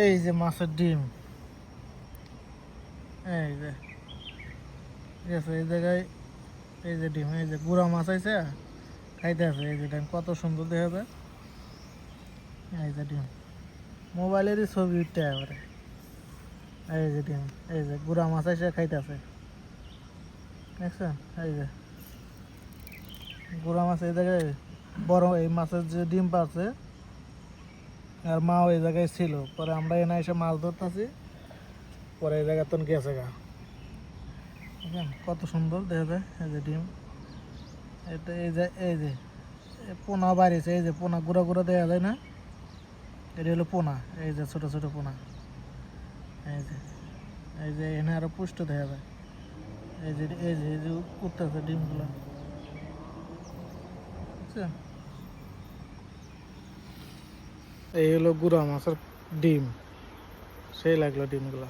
এই যে মাছের ডিম, এই যে ঠিক আছে, এই জায়গায় এই যে ডিম, এই যে গুড়া মাছ আইছে খাইতে আছে। এই যে ডিম কত সুন্দর দেখা যায়, এই যে ডিম মোবাইলেরই ছবি উঠতে এবারে। এই যে ডিম, এই যে গুড়া মাছ আইসে খাইতে আছে, দেখছেন? এই যে গুড়া মাছ এই জায়গায় বড়, এই মাছের যে ডিম পাচ্ছে আর মাও এই জায়গায় ছিল, পরে আমরা এনে এসে মাছ ধরতেছি, পরে এই জায়গা তো গেছে গা। বুঝলেন কত সুন্দর দেখা যায়? এই যে ডিম, এটা এই যে পোনা বাড়িছে, এই যে পোনা গুঁড়া গুঁড়া দেখা যায় না, এটা হলো পোনা। এই যে ছোট ছোট পোনা, এই যে এনে আরো পুষ্ট দেখা যায়। এই যে উঠতেছে ডিমগুলো, বুঝছেন? এই হলো গুঁড়া মাছের ডিম, সেই লাগলো ডিমগুলো।